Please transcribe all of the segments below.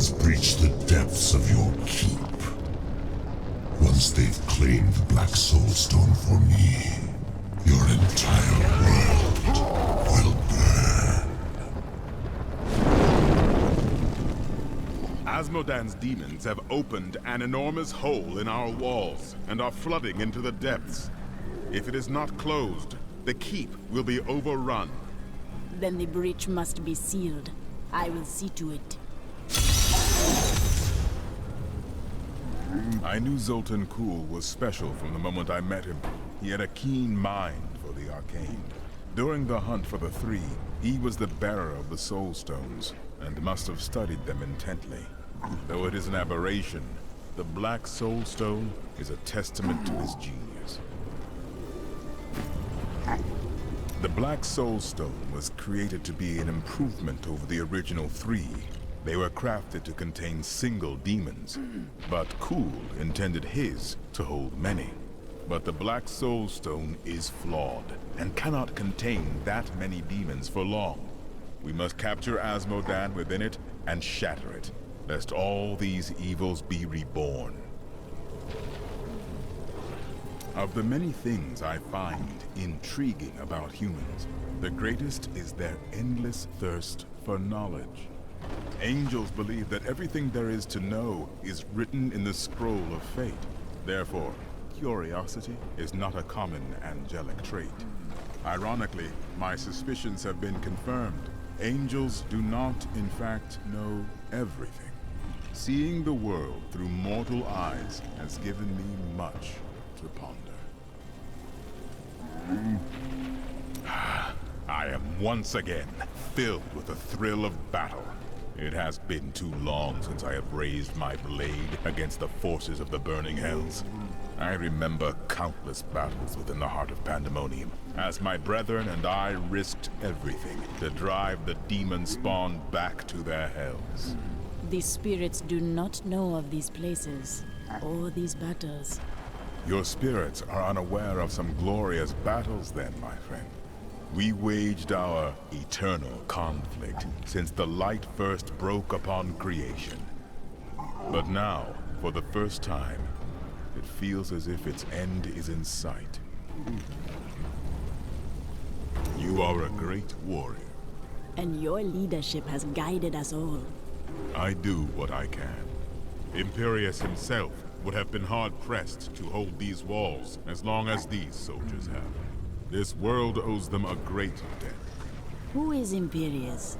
Asmodan's breached the depths of your keep. Once they've claimed the Black Soulstone for me, your entire world will burn. Asmodan's demons have opened an enormous hole in our walls and are flooding into the depths. If it is not closed, the keep will be overrun. Then the breach must be sealed. I will see to it. I knew Zoltan Kuhl was special from the moment I met him. He had a keen mind for the arcane. During the hunt for the Three, he was the bearer of the Soul Stones, and must have studied them intently. Though it is an aberration, the Black Soul Stone is a testament to his genius. The Black Soul Stone was created to be an improvement over the original Three. They were crafted to contain single demons, but Kuhl intended his to hold many. But the Black Soul Stone is flawed, and cannot contain that many demons for long. We must capture Asmodan within it and shatter it, lest all these evils be reborn. Of the many things I find intriguing about humans, the greatest is their endless thirst for knowledge. Angels believe that everything there is to know is written in the scroll of fate. Therefore, curiosity is not a common angelic trait. Ironically, my suspicions have been confirmed. Angels do not, in fact, know everything. Seeing the world through mortal eyes has given me much to ponder. I am once again filled with the thrill of battle. It has been too long since I have raised my blade against the forces of the burning hells. I remember countless battles within the heart of Pandemonium, as my brethren and I risked everything to drive the demon spawn back to their hells. The spirits do not know of these places, or these battles. Your spirits are unaware of some glorious battles then, my friend. We waged our eternal conflict since the light first broke upon creation. But now, for the first time, it feels as if its end is in sight. You are a great warrior. And your leadership has guided us all. I do what I can. Imperius himself would have been hard-pressed to hold these walls as long as these soldiers have. This world owes them a great debt. Who is Imperius?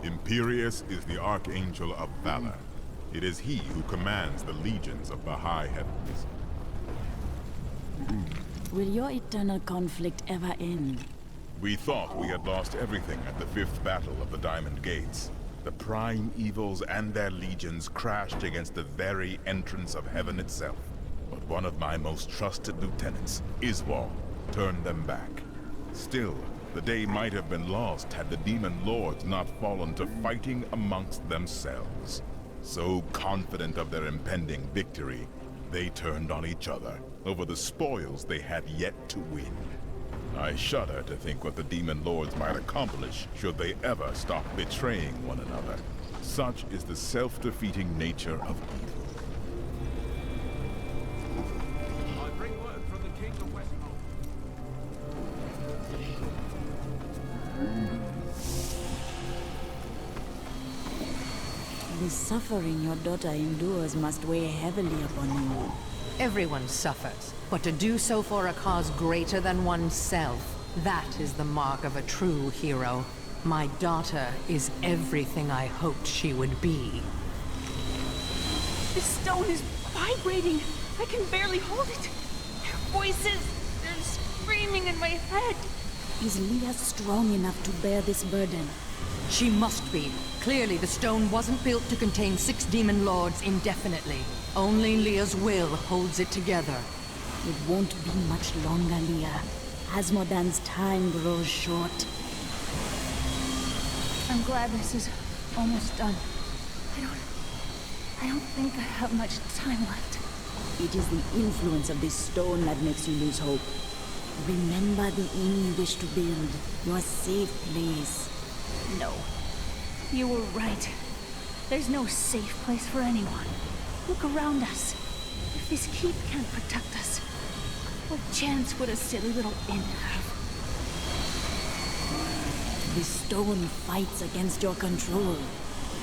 Imperius is the Archangel of Valor. It is he who commands the legions of the High Heavens. Will your eternal conflict ever end? We thought we had lost everything at the 5th Battle of the Diamond Gates. The prime evils and their legions crashed against the very entrance of heaven itself. But one of my most trusted lieutenants, Iswal, turned them back. Still, the day might have been lost had the demon lords not fallen to fighting amongst themselves. So confident of their impending victory, they turned on each other over the spoils they had yet to win. I shudder to think what the demon lords might accomplish should they ever stop betraying one another. Such is the self-defeating nature of evil. I bring word from the King of Westmold. The suffering your daughter endures must weigh heavily upon you. Everyone suffers, but to do so for a cause greater than oneself, that is the mark of a true hero. My daughter is everything I hoped she would be. This stone is vibrating. I can barely hold it. Their voices, they're screaming in my head. Is Leah strong enough to bear this burden? She must be. Clearly the stone wasn't built to contain 6 demon lords indefinitely. Only Leah's will holds it together. It won't be much longer, Leah. Asmodan's time grows short. I'm glad this is almost done. I don't think I have much time left. It is the influence of this stone that makes you lose hope. Remember the inn you wish to build, your safe place. No. You were right. There's no safe place for anyone. Look around us. If this keep can't protect us, what chance would a silly little inn have? The stone fights against your control.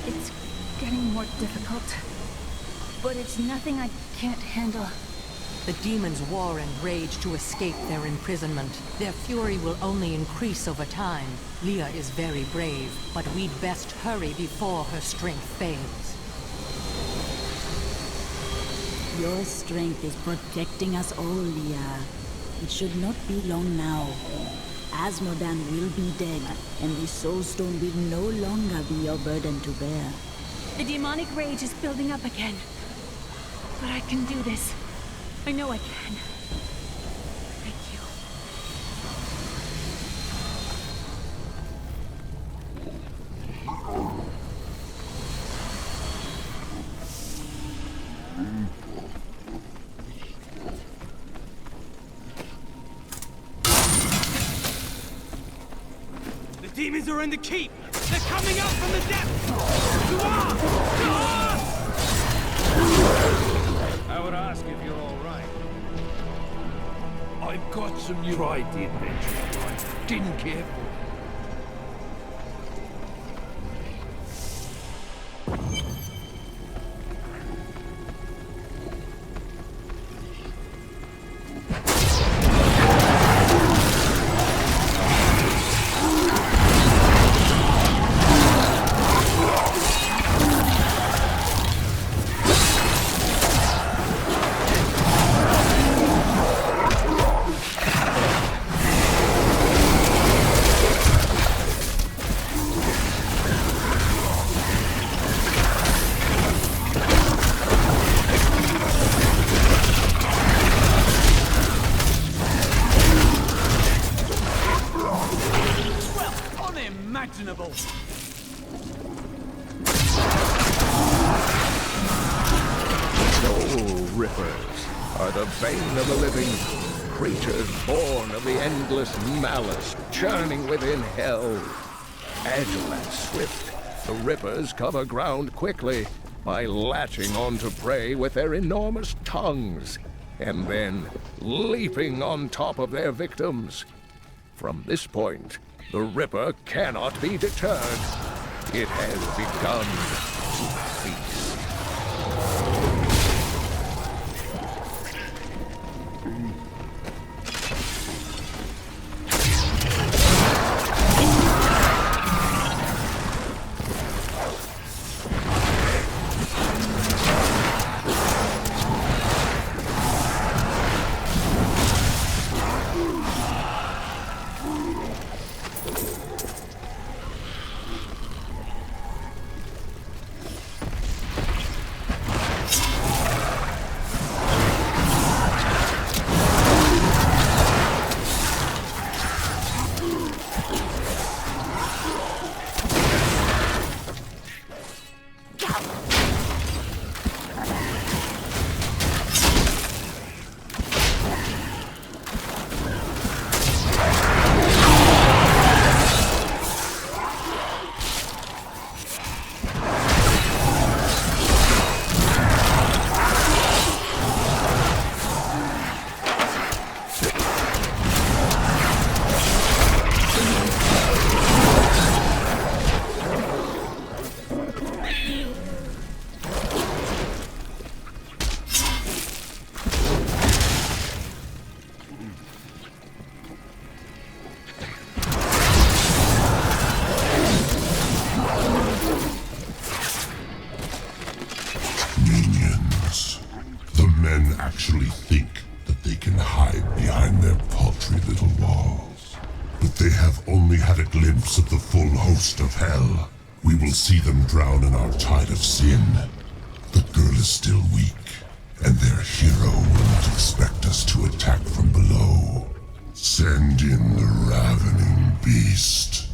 It's getting more difficult. But it's nothing I can't handle. The demons war and rage to escape their imprisonment. Their fury will only increase over time. Leah is very brave, but we'd best hurry before her strength fades. Your strength is protecting us all, Leah. It should not be long now. Asmodan will be dead, and the Soul Stone will no longer be your burden to bear. The demonic rage is building up again. But I can do this. I know I can. Thank you. The demons are in the keep! They're coming up from the depths! Go on! Go on! I would ask if you're all right. I've got some new... Tried the adventure, I didn't care for it. Unimaginable! Soul Rippers are the bane of the living, creatures born of the endless malice churning within hell. Agile and swift, the Rippers cover ground quickly by latching onto prey with their enormous tongues, and then leaping on top of their victims. From this point, the Ripper cannot be deterred. It has begun to feast. Actually think that they can hide behind their paltry little walls. But they have only had a glimpse of the full host of hell. We will see them drown in our tide of sin. The girl is still weak, and their hero will not expect us to attack from below. Send in the ravening beast.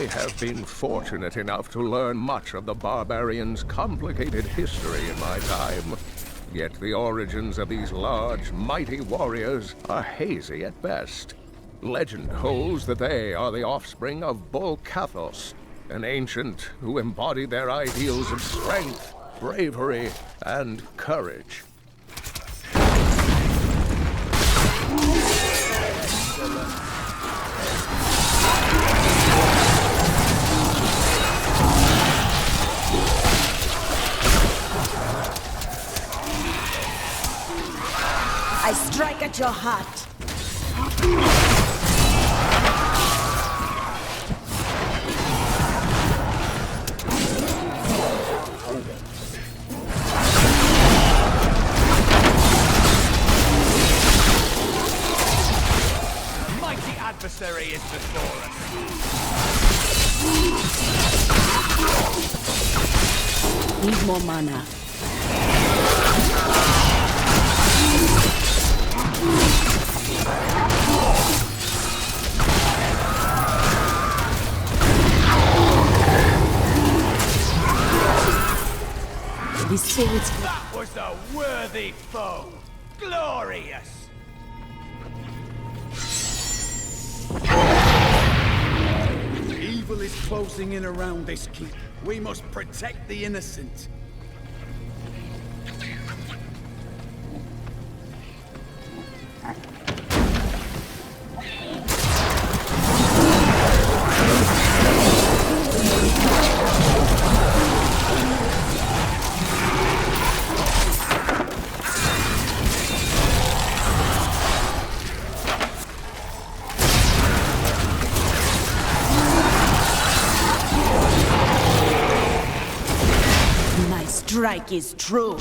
I have been fortunate enough to learn much of the Barbarians' complicated history in my time. Yet the origins of these large, mighty warriors are hazy at best. Legend holds that they are the offspring of Bull Cathos, an ancient who embodied their ideals of strength, bravery, and courage. I strike at your heart. Mighty adversary is before us. Need more mana. These swords. That was a worthy foe. Glorious. Evil is closing in around this keep. We must protect the innocent. Strike is true.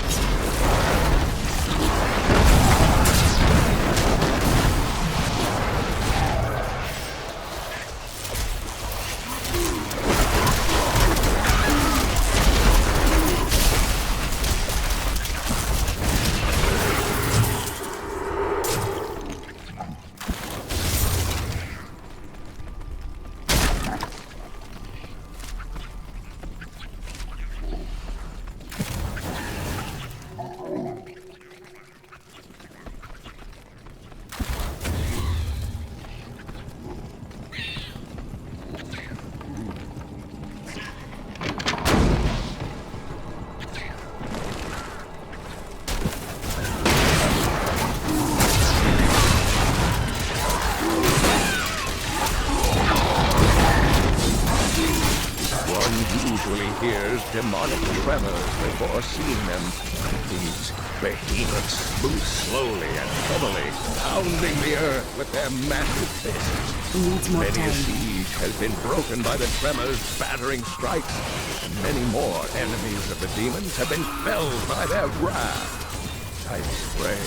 Hears demonic tremors before seeing them. These behemoths move slowly and heavily, pounding the earth with their massive fists. Needs more Many a time. siege has been broken by the tremors' battering strikes, and many more enemies of the demons have been felled by their wrath. I pray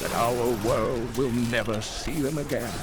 that our world will never see them again.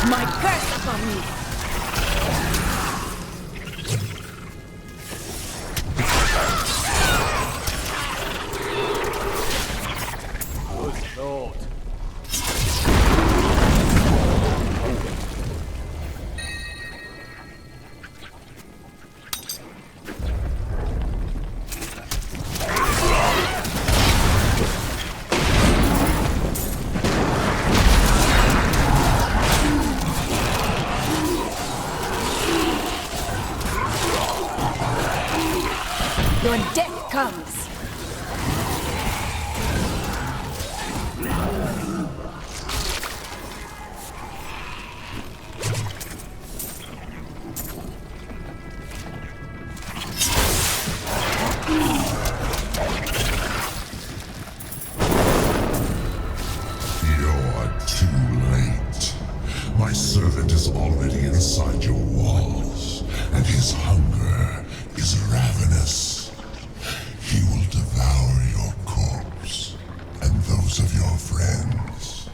My curse upon me! Good thought. Your death comes! You're too late. My servant is already inside your walls, and his hunger is ravenous. He will devour your corpse, and those of your friends.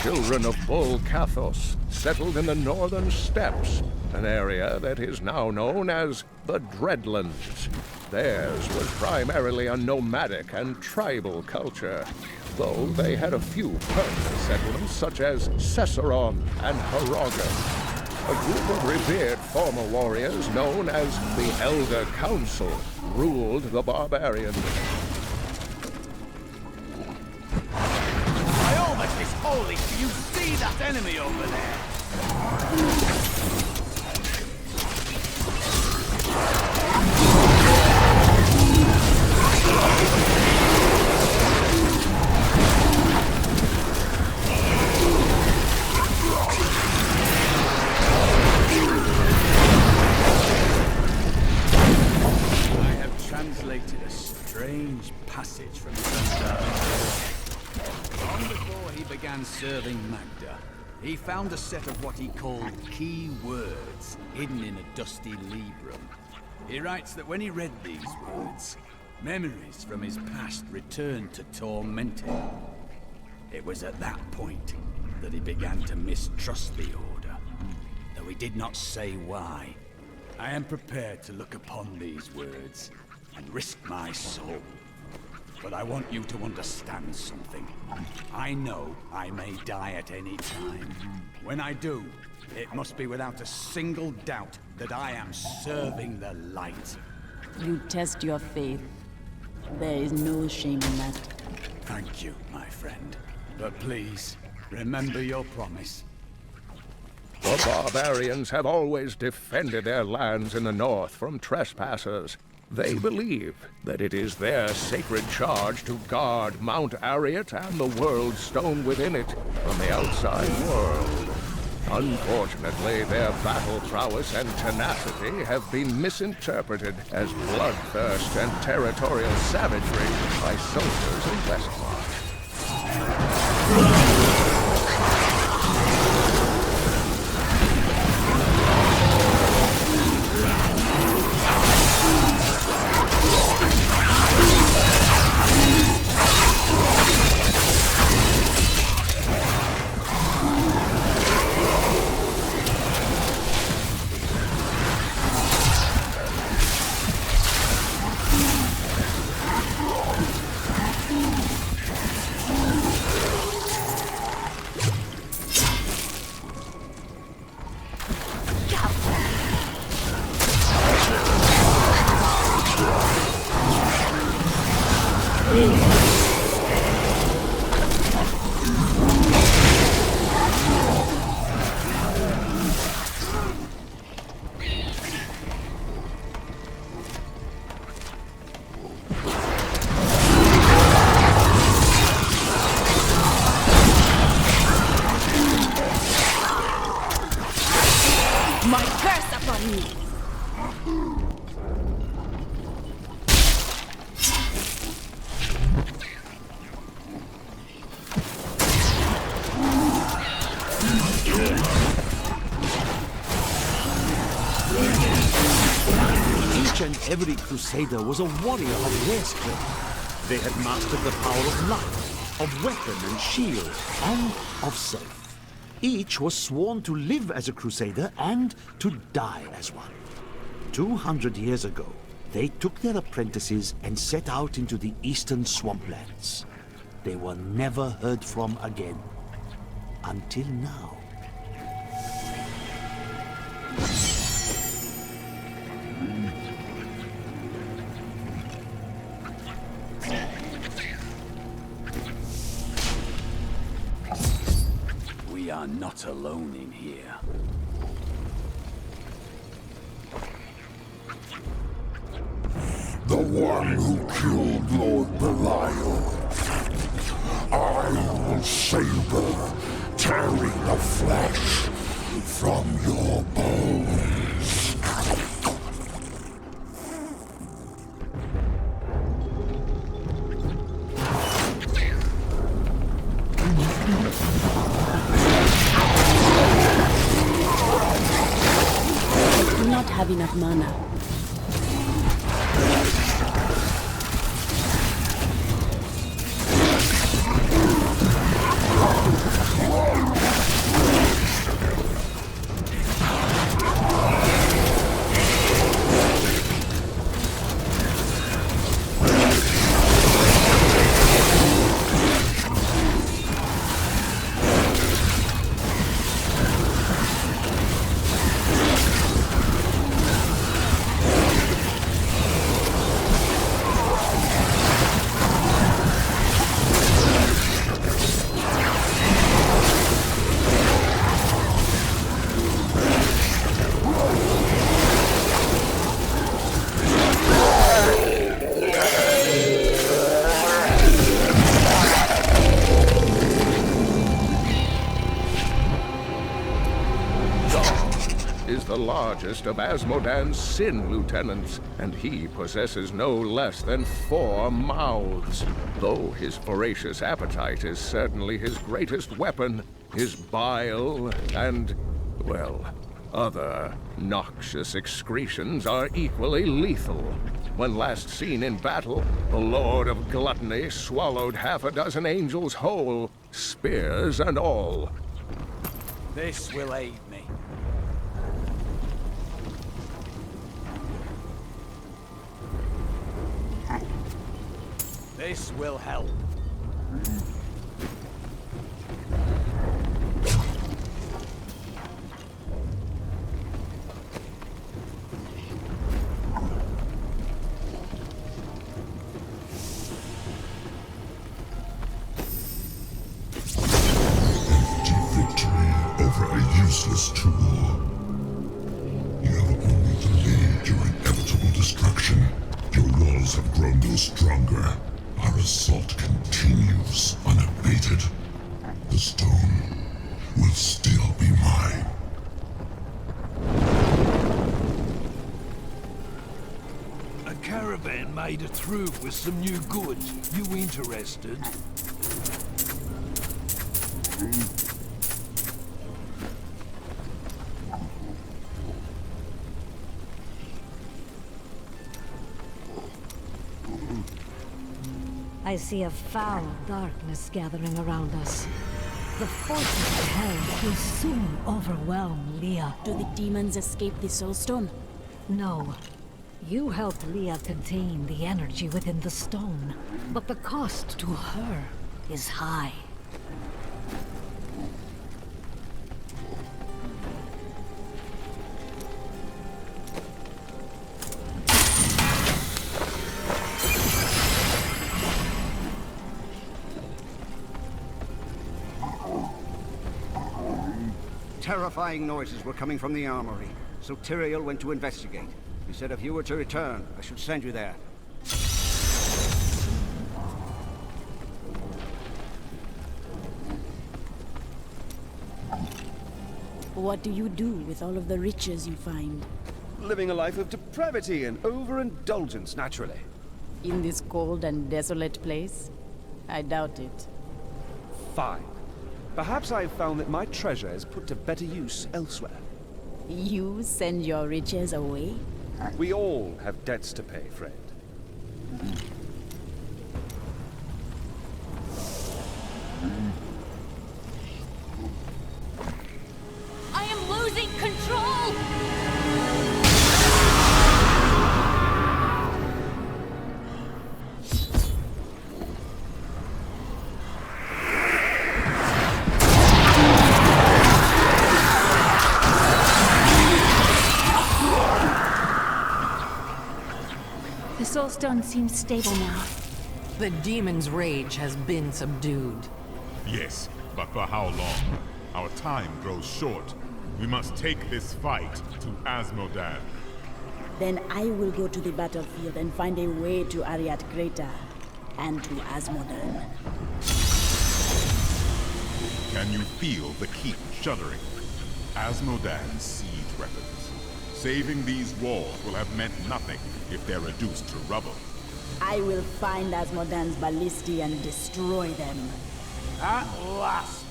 Children of Bull Kathos settled in the northern steppes, an area that is now known as the Dreadlands. Theirs was primarily a nomadic and tribal culture, though they had a few permanent settlements such as Cesseron and Harogan. A group of revered former warriors known as the Elder Council ruled the Barbarian. Holy, do you see that enemy over there? I have translated a strange passage from the long before he began serving Magda, he found a set of what he called key words hidden in a dusty librum. He writes that when he read these words, memories from his past returned to torment him. It was at that point that he began to mistrust the Order, though he did not say why. I am prepared to look upon these words and risk my soul. But I want you to understand something. I know I may die at any time. When I do, it must be without a single doubt that I am serving the light. You test your faith. There is no shame in that. Thank you, my friend. But please, remember your promise. The Barbarians have always defended their lands in the north from trespassers. They believe that it is their sacred charge to guard Mount Ariat and the world stone within it from the outside world. Unfortunately, their battle prowess and tenacity have been misinterpreted as bloodthirst and territorial savagery by soldiers in Westmarch. My curse upon you! Each and every Crusader was a warrior of rare strength. They had mastered the power of light, of weapon and shield, and of self. Each was sworn to live as a Crusader and to die as one. 200 years ago, they took their apprentices and set out into the eastern swamplands. They were never heard from again. Until now. We are not alone in here. The one who killed Lord Belial. I will save them, tearing the flesh from your bones. Do not have enough mana. The largest of Asmodan's Sin Lieutenants, and he possesses no less than 4 mouths. Though his voracious appetite is certainly his greatest weapon, his bile and, well, other noxious excretions are equally lethal. When last seen in battle, the Lord of Gluttony swallowed half a dozen angels whole, spears and all. This will aid me. This will help. Empty victory over a useless tool. You have only delayed your inevitable destruction. Your walls have grown no stronger. Our assault continues unabated. The stone will still be mine. A caravan made it through with some new goods. You interested? I see a foul darkness gathering around us. The forces of hell will soon overwhelm Leah. Do the demons escape the Soulstone? No. You helped Leah contain the energy within the stone, but the cost to her is high. Terrifying noises were coming from the armory, so Tyrael went to investigate. He said if you were to return, I should send you there. What do you do with all of the riches you find? Living a life of depravity and overindulgence, naturally. In this cold and desolate place? I doubt it. Fine. Perhaps I've found that my treasure is put to better use elsewhere. You send your riches away? We all have debts to pay, friend. I am losing control! The Soulstone seems stable now. The demon's rage has been subdued. Yes, but for how long? Our time grows short. We must take this fight to Asmodan. Then I will go to the battlefield and find a way to Ariat Crater and to Asmodan. Can you feel the keep shuddering? Asmodan's siege weapons. Saving these walls will have meant nothing if they're reduced to rubble. I will find Asmodan's ballistae and destroy them. At last!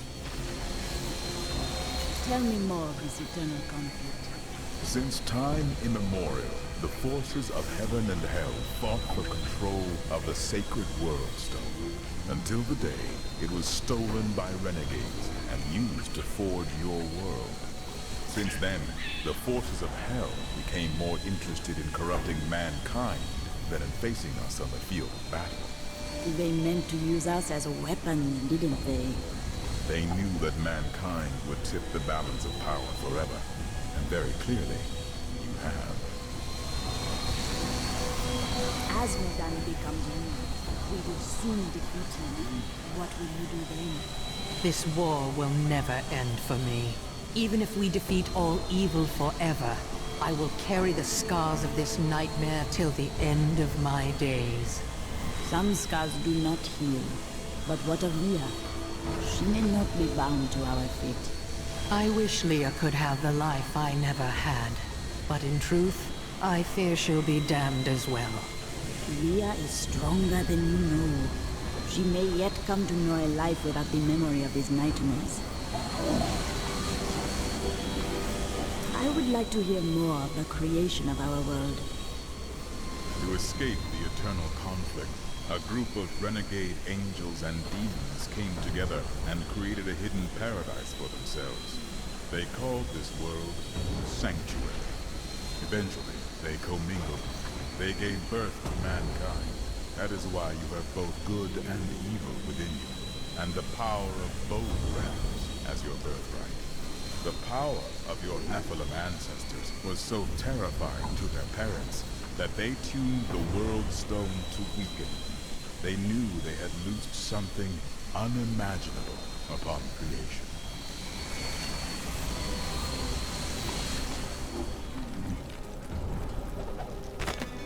Tell me more of this eternal conflict. Since time immemorial, the forces of heaven and hell fought for control of the sacred world stone, until the day it was stolen by renegades and used to forge your world. Since then, the forces of hell became more interested in corrupting mankind than in facing us on the field of battle. They meant to use us as a weapon, didn't they? They knew that mankind would tip the balance of power forever, and very clearly, you have. Asmodan becomes weak. We will soon defeat him. What will you do then? This war will never end for me. Even if we defeat all evil forever, I will carry the scars of this nightmare till the end of my days. Some scars do not heal. But what of Leah? She may not be bound to our fate. I wish Leah could have the life I never had. But in truth, I fear she'll be damned as well. Leah is stronger than you know. She may yet come to know a life without the memory of these nightmares. I would like to hear more of the creation of our world. To escape the eternal conflict, a group of renegade angels and demons came together and created a hidden paradise for themselves. They called this world Sanctuary. Eventually, they commingled. They gave birth to mankind. That is why you have both good and evil within you, and the power of both realms as your birthright. The power of your Nephilim ancestors was so terrifying to their parents that they tuned the World Stone to weaken. They knew they had loosed something unimaginable upon creation.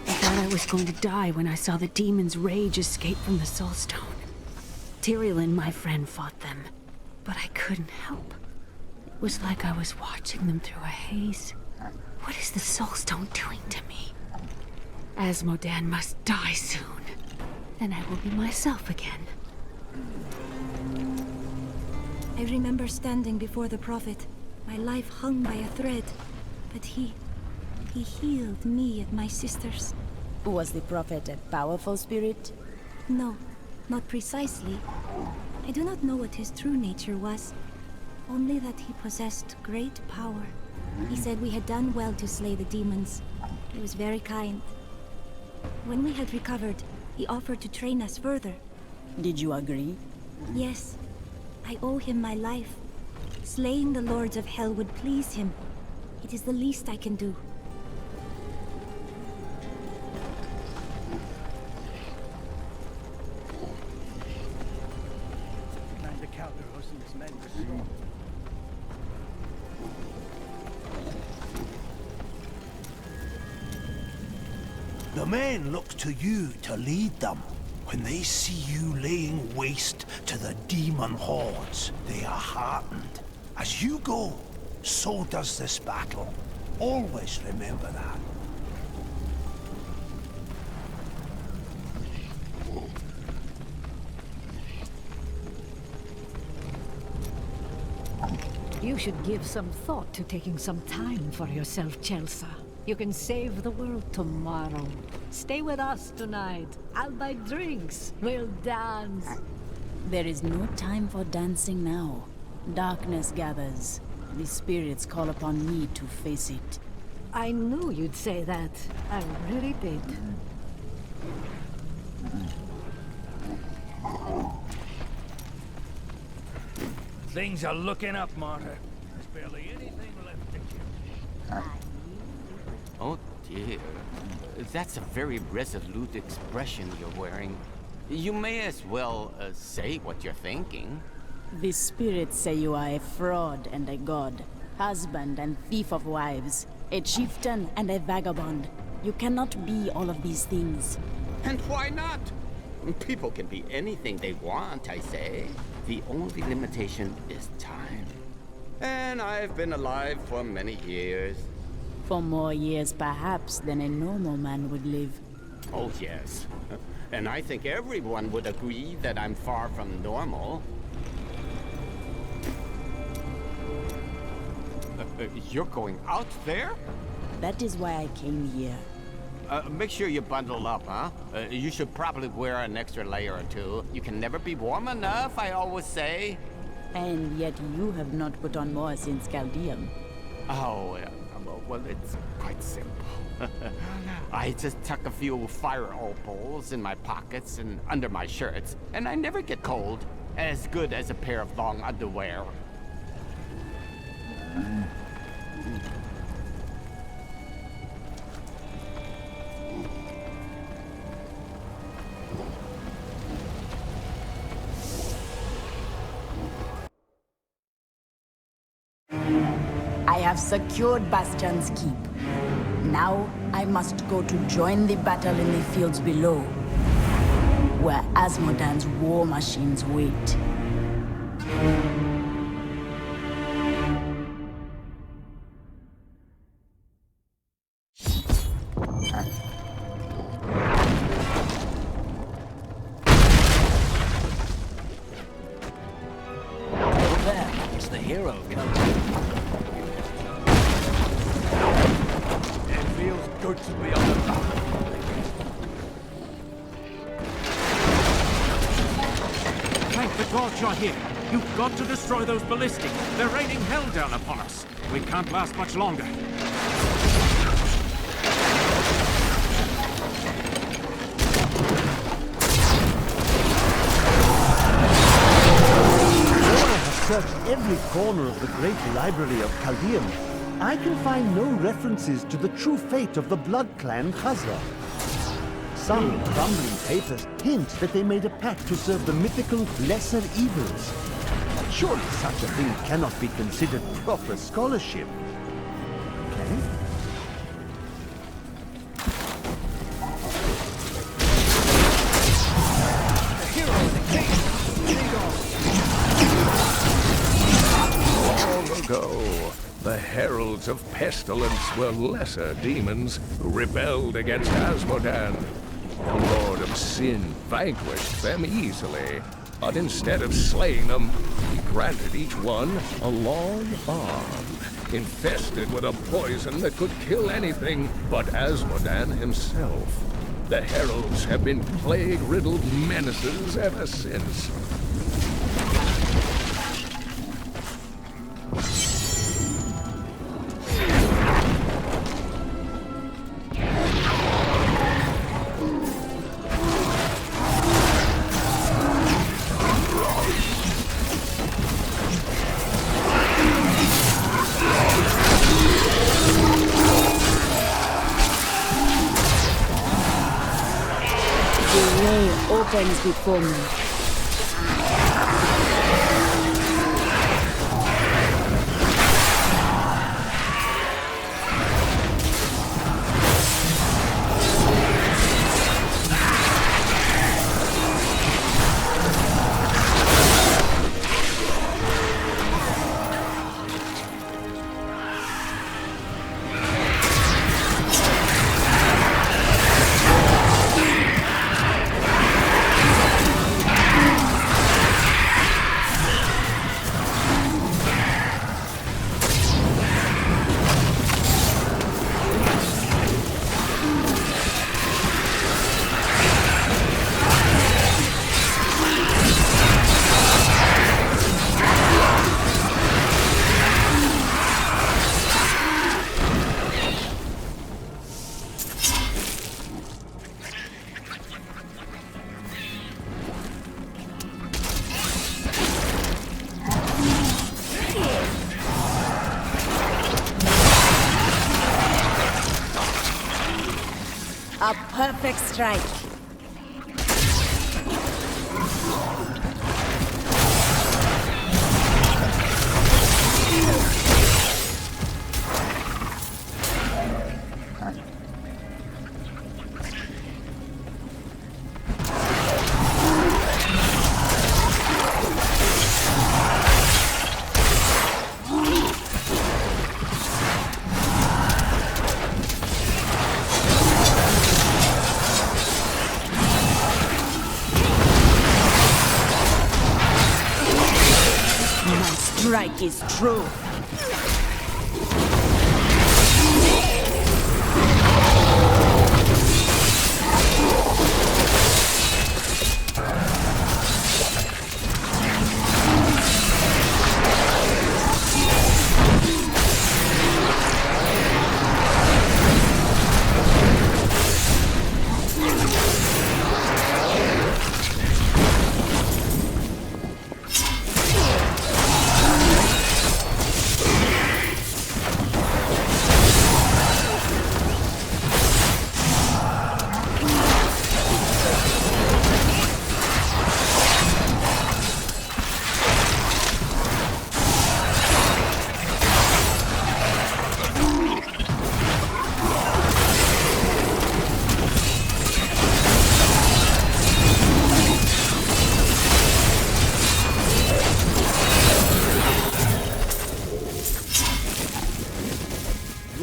I thought I was going to die when I saw the demon's rage escape from the Soulstone. Tyrael and my friend fought them, but I couldn't help. It was like I was watching them through a haze. What is the Soulstone doing to me? Asmodan must die soon. Then I will be myself again. I remember standing before the Prophet, my life hung by a thread. But he healed me and my sisters. Was the Prophet a powerful spirit? No, not precisely. I do not know what his true nature was. Only that he possessed great power. He said we had done well to slay the demons. He was very kind. When we had recovered, he offered to train us further. Did you agree? Yes. I owe him my life. Slaying the lords of hell would please him. It is the least I can do. The men look to you to lead them. When they see you laying waste to the demon hordes, they are heartened. As you go, so does this battle. Always remember that. You should give some thought to taking some time for yourself, Chelsea. You can save the world tomorrow. Stay with us tonight. I'll buy drinks. We'll dance. There is no time for dancing now. Darkness gathers. The spirits call upon me to face it. I knew you'd say that. I really did. Things are looking up, Martyr. There's barely anything left to kill. Oh dear. That's a very resolute expression you're wearing. You may as well say what you're thinking. The spirits say you are a fraud and a god, husband and thief of wives, a chieftain and a vagabond. You cannot be all of these things. And why not? People can be anything they want, I say. The only limitation is time. And I've been alive for many years. For more years, perhaps, than a normal man would live. Oh, yes. And I think everyone would agree that I'm far from normal. You're going out there? That is why I came here. Make sure you bundle up, huh? You should probably wear an extra layer or two. You can never be warm enough, I always say. And yet you have not put on more since Chaldeum. Oh, well, it's quite simple. I just tuck a few fire opals in my pockets and under my shirts, and I never get cold. As good as a pair of long underwear. I have secured Bastion's keep. Now I must go to join the battle in the fields below, where Asmodan's war machines wait. It's the hero. It feels good to be on the top. Thank the gods you're here. You've got to destroy those ballistics. They're raining hell down upon us. We can't last much longer. Searched every corner of the great library of Chaldeum. I can find no references to the true fate of the Blood Clan Khazra. Some crumbling papers hint that they made a pact to serve the mythical lesser evils. Surely such a thing cannot be considered proper scholarship. Okay? Long ago, the heralds of pestilence were lesser demons who rebelled against Asmodan. The Lord of Sin vanquished them easily, but instead of slaying them, he granted each one a long arm, infested with a poison that could kill anything but Asmodan himself. The heralds have been plague-riddled menaces ever since. Opens before me. A perfect strike. Strike is true.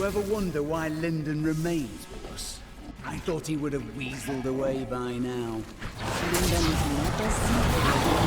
You ever wonder why Lyndon remains with us? I thought he would have weaseled away by now. Lyndon is not as simple.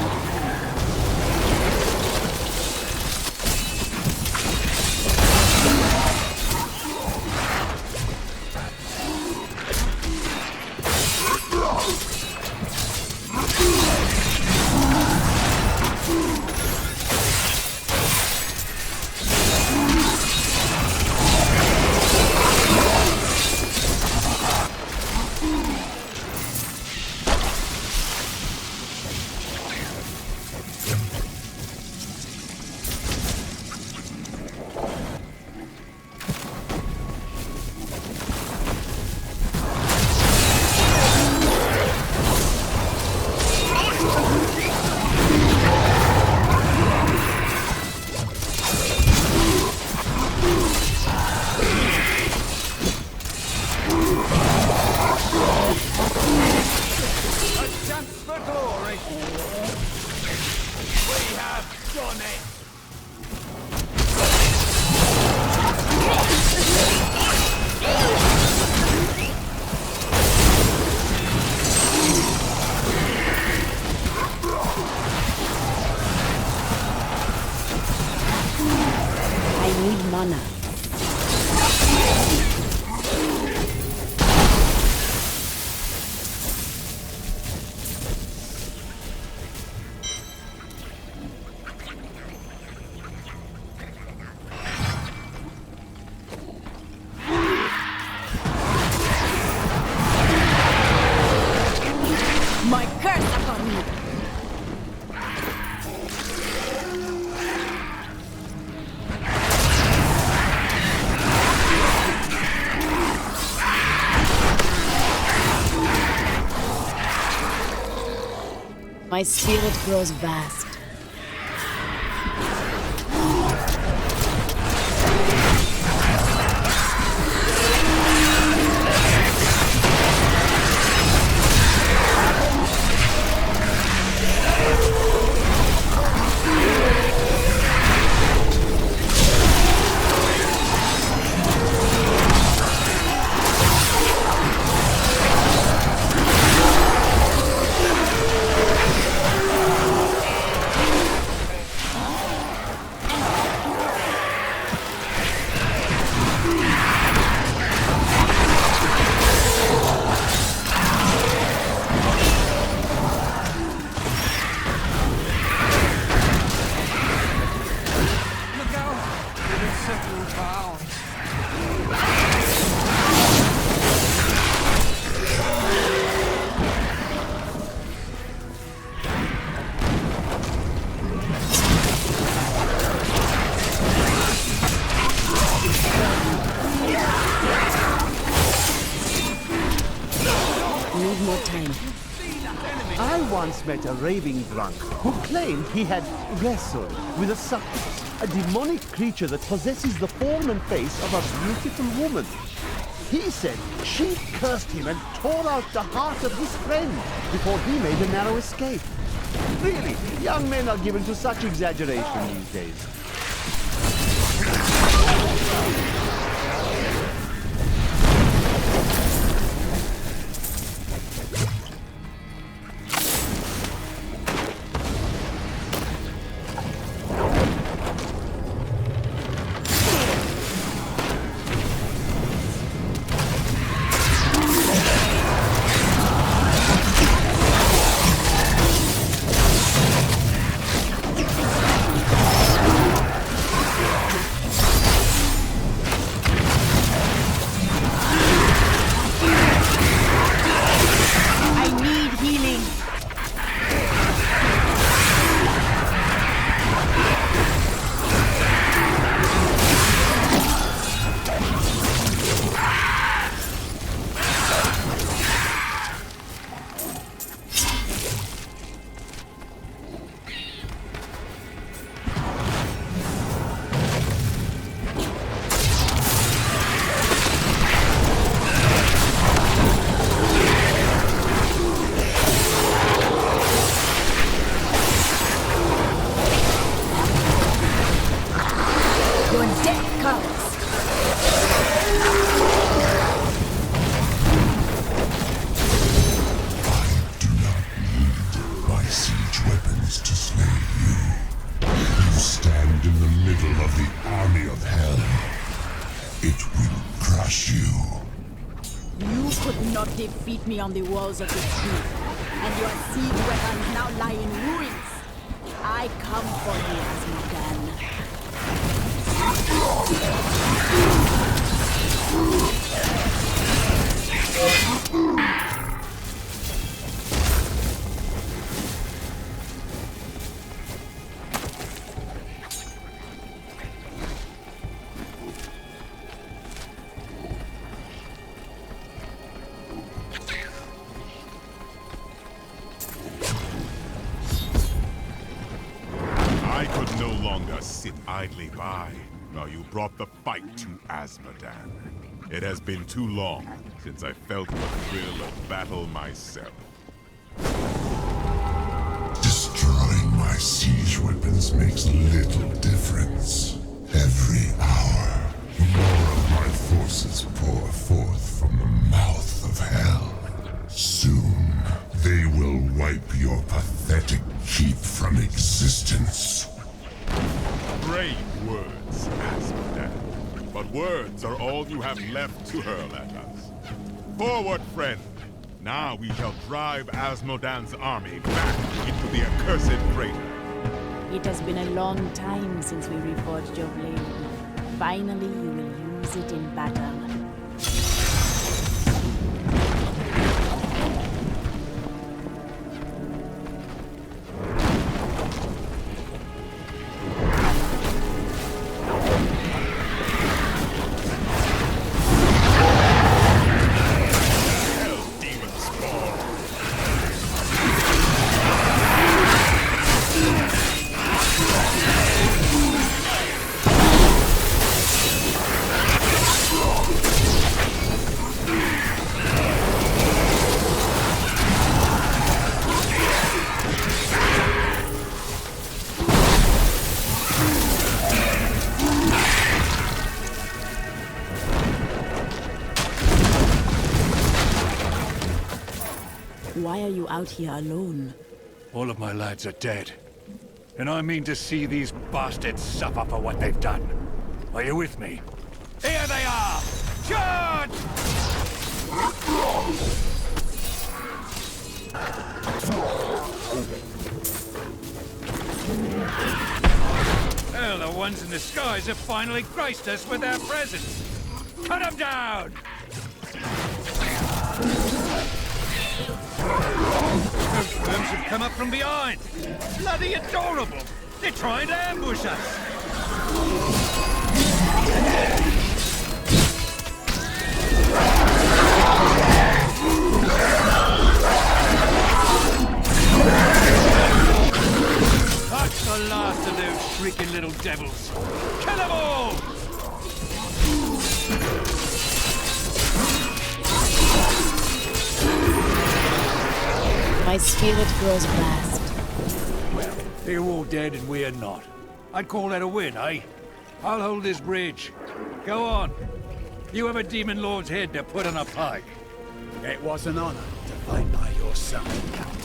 Mana. My curse upon you! My spirit grows vast. time. I once met a raving drunk who claimed he had wrestled with a succubus, a demonic creature that possesses the form and face of a beautiful woman. He said she cursed him and tore out the heart of his friend before he made a narrow escape. Really, young men are given to such exaggeration these days. Defeat me on the walls of the keep, and your siege weapons now lie in ruins. I come for you, Asmodan. Idly by, while you brought the fight to Asmodan. It has been too long since I felt the thrill of battle myself. Destroying my siege weapons makes little difference. Every hour, more of my forces pour forth from the mouth of hell. Soon, they will wipe your pathetic keep from existence. Brave words, Asmodan. But words are all you have left to hurl at us. Forward, friend! Now we shall drive Asmodan's army back into the accursed crater. It has been a long time since we reforged your blade. Finally, you will use it in battle. Why are you out here alone? All of my lads are dead. And I mean to see these bastards suffer for what they've done. Are you with me? Here they are! Charge! Well, the ones in the skies have finally graced us with their presence. Cut them down! Those worms have come up from behind. Bloody adorable! They're trying to ambush us. devils! Kill them all! My spirit grows fast. Well, they're all dead and we're not. I'd call that a win, eh? I'll hold this bridge. Go on. You have a demon lord's head to put on a pike. It was an honor to fight by your side, Captain.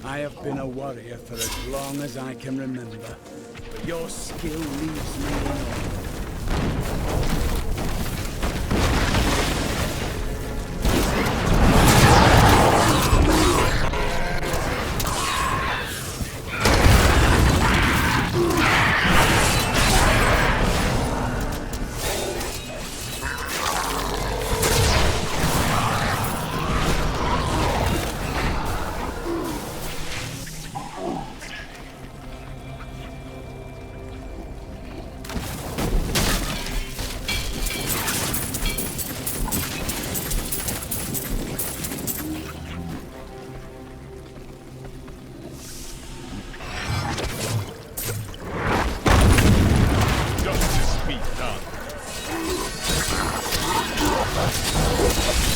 I have been a warrior for as long as I can remember, but your skill leaves me in awe.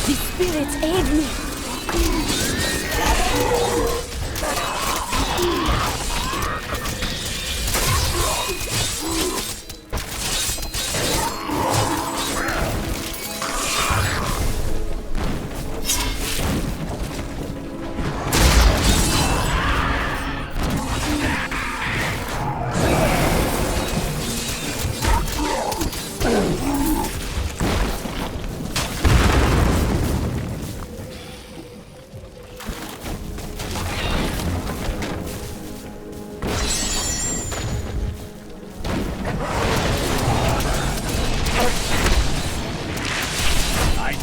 The spirits aid me!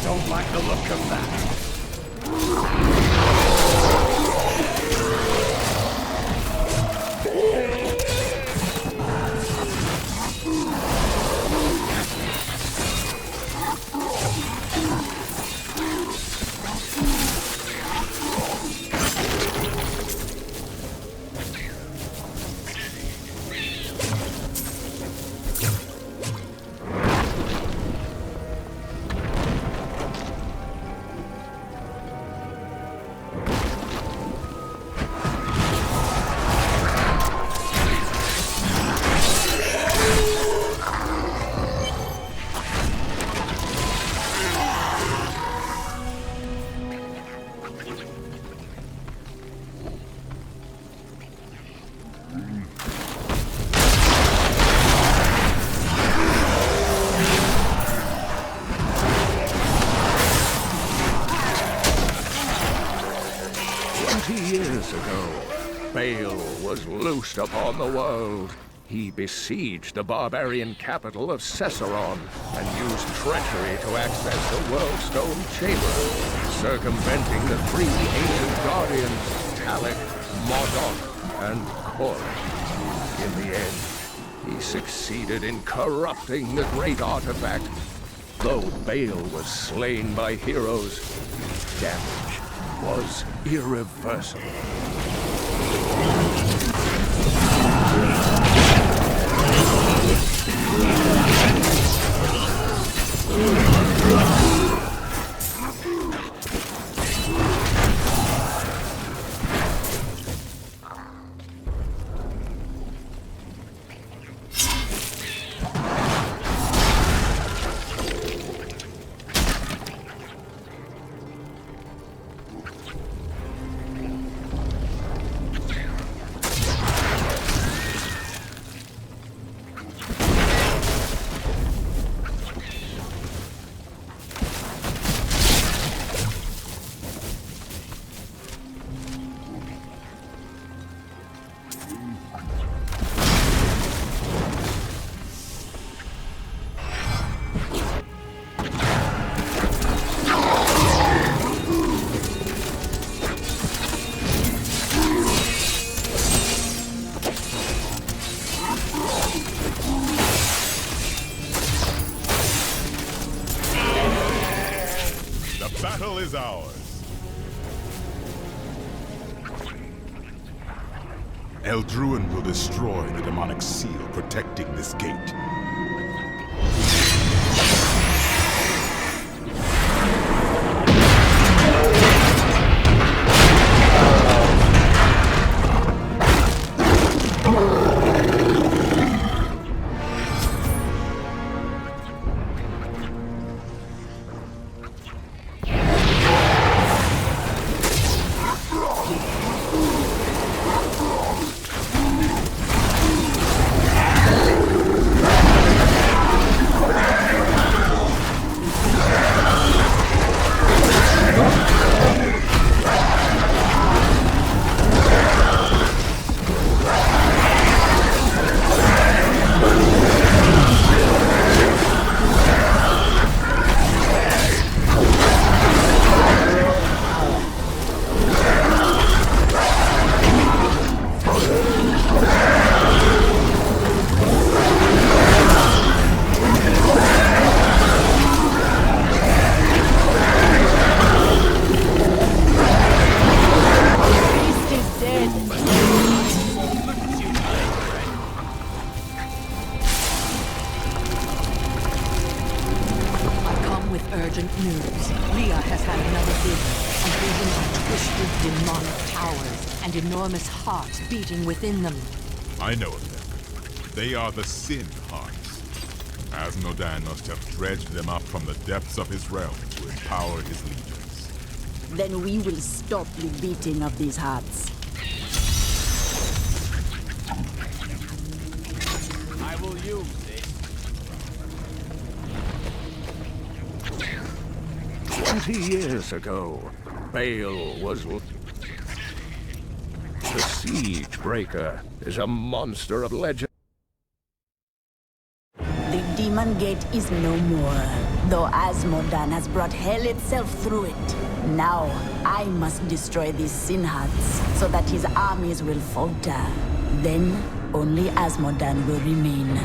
Don't like the look of that. Years ago, Baal was loosed upon the world. He besieged the barbarian capital of Caesarea and used treachery to access the World Stone Chamber, circumventing the three ancient guardians, Talek, Marduk, and Korek. In the end, he succeeded in corrupting the great artifact. Though Baal was slain by heroes, damage was irreversible. The battle is ours. Eldruin will destroy the demonic seal protecting this gate. Enormous hearts beating within them. I know of them. They are the Sin Hearts. Asmodan must have dredged them up from the depths of his realm to empower his legions. Then we will stop the beating of these hearts. I will use this. 20 years ago, Bale was... The Siegebreaker is a monster of legend. The demon gate is no more, though Asmodan has brought hell itself through it. Now, I must destroy these sin hearts, so that his armies will falter. Then, only Asmodan will remain.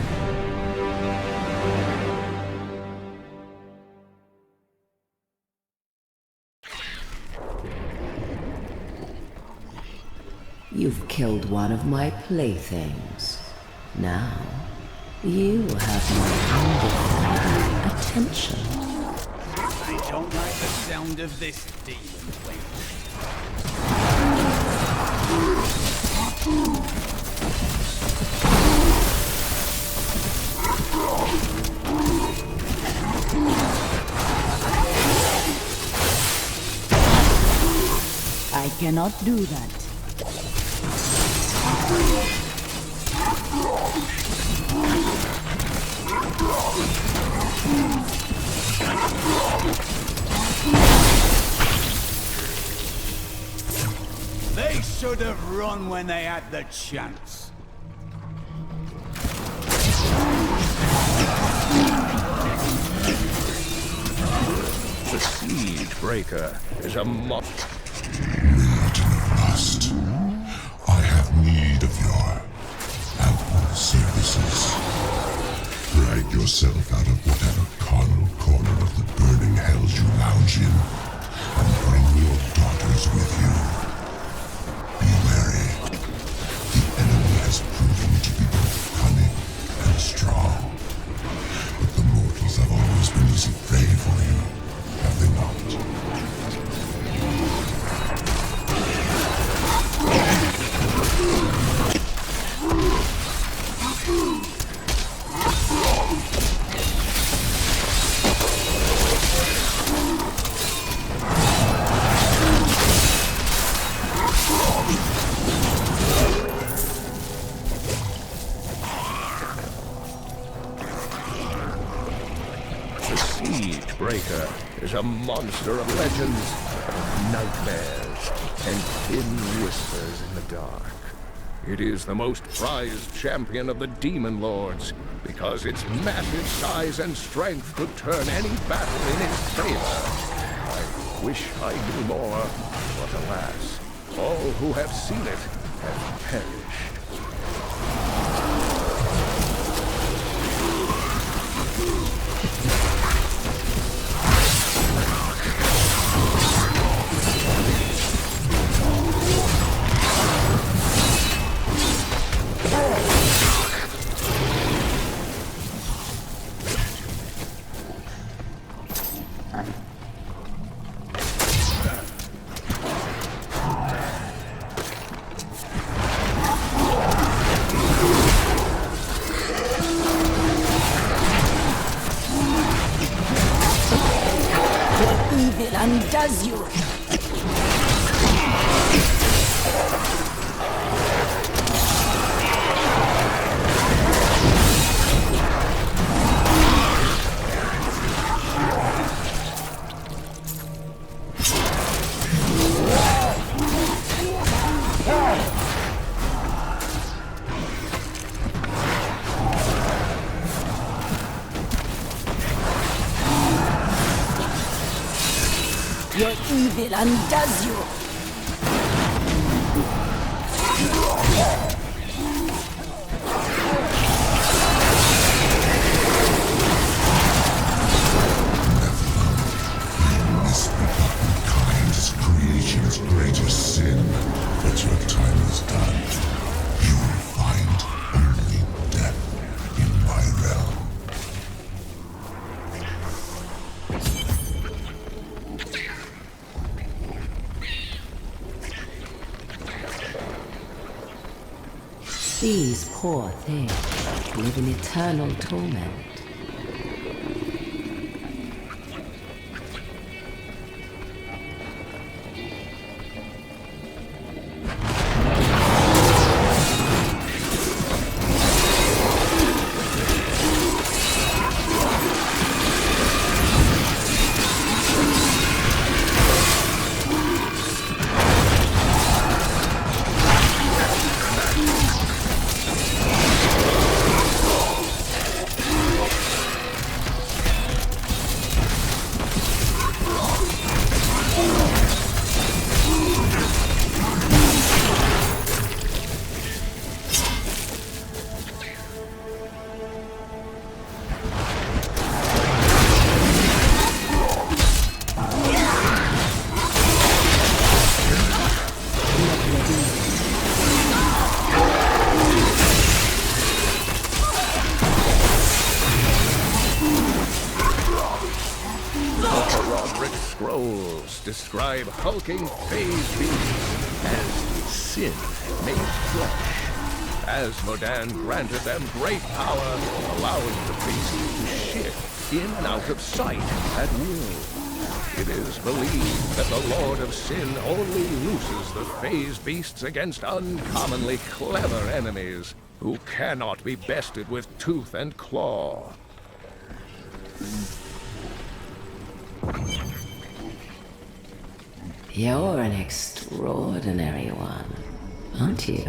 You've killed one of my playthings. Now, you have my undivided attention. I don't like the sound of this demon thing. I cannot do that. They should have run when they had the chance. The Siegebreaker is a monster. Mountain of Rust. I have need of your ample services. Drag yourself out of whatever carnal corner of the burning hells you lounge in, and bring your daughters with you. Be wary. The enemy has proven to be both cunning and strong. But the mortals have always been easy prey for you, have they not? Siegebreaker is a monster of legends, of nightmares, and thin whispers in the dark. It is the most prized champion of the Demon Lords, because its massive size and strength could turn any battle in its favor. I wish I knew more, but alas, all who have seen it have perished. Undoes you. Your evil undoes you. Misbegotten kind is creation's greatest sin, but your time is done. You will find only death in my realm. These poor things live in eternal torment. Describe hulking phase beasts as sin made flesh. Asmodan granted them great power, allowing the beasts to shift in and out of sight at will. It is believed that the Lord of Sin only looses the phase beasts against uncommonly clever enemies who cannot be bested with tooth and claw. You're an extraordinary one, aren't you?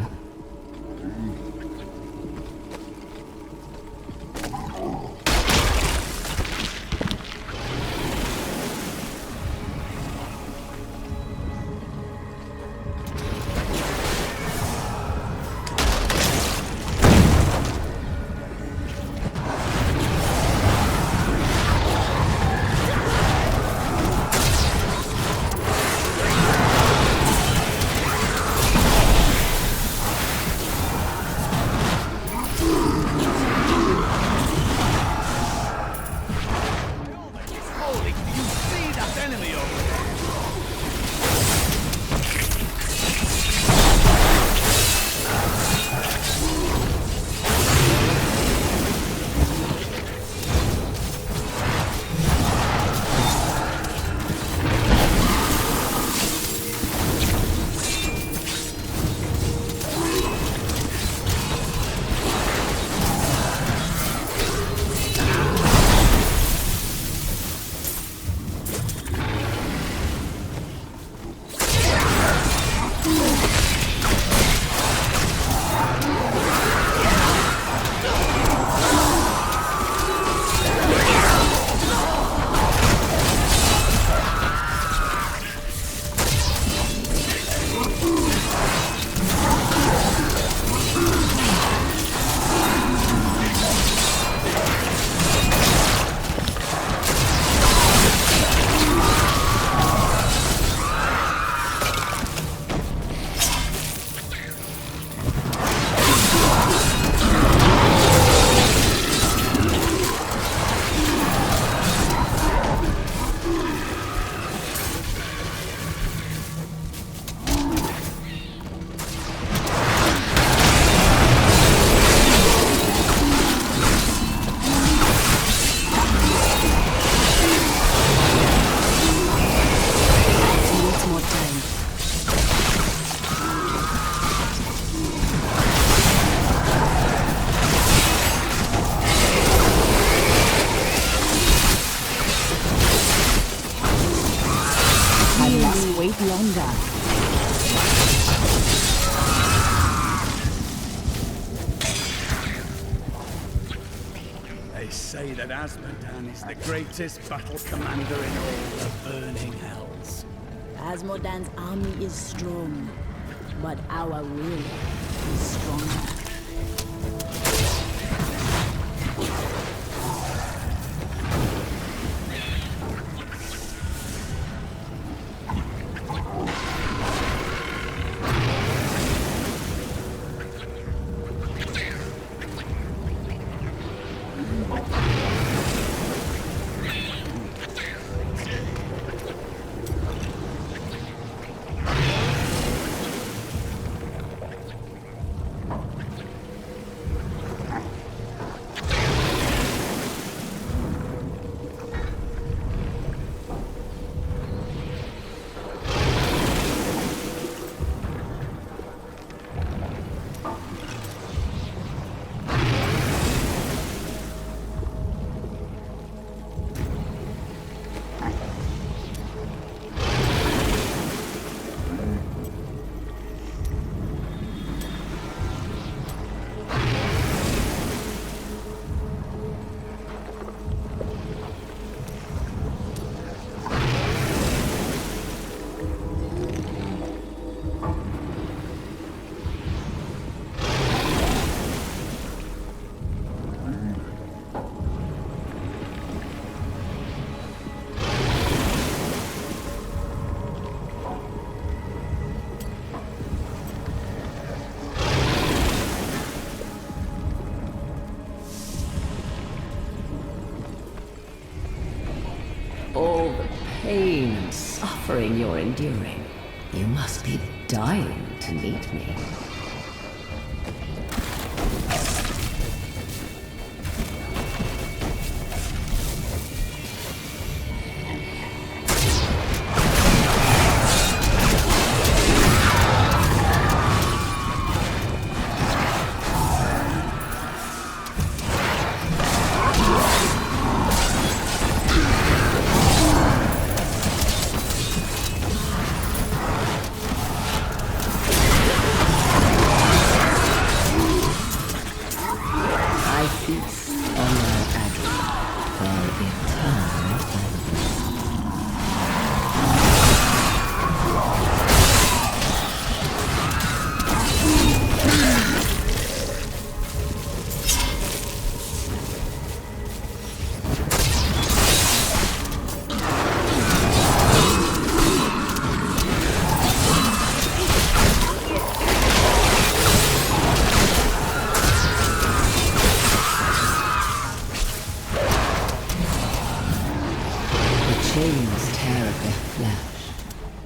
say that Asmodan is the greatest battle commander in all the burning hells. Asmodan's army is strong, but our will is stronger. All the pain and suffering you're enduring. You must be dying to meet me.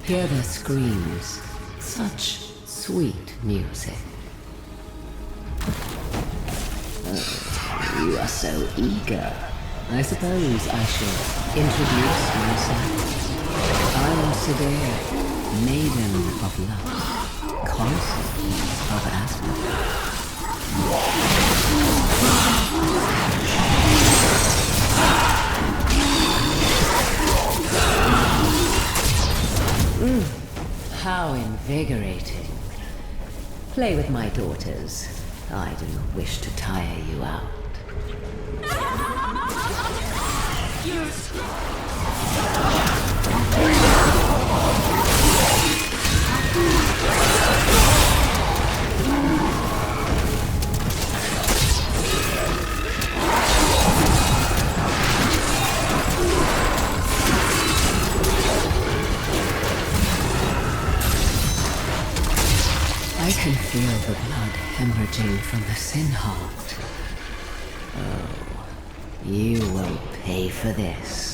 Hear their screams. Such sweet music. You are so eager. I suppose I should introduce myself. I am Crusader, maiden of love, consort of Asmodan. How invigorating. Play with my daughters. I do not wish to tire you out. I can feel the blood hemorrhaging from the sin heart. Oh, you will pay for this.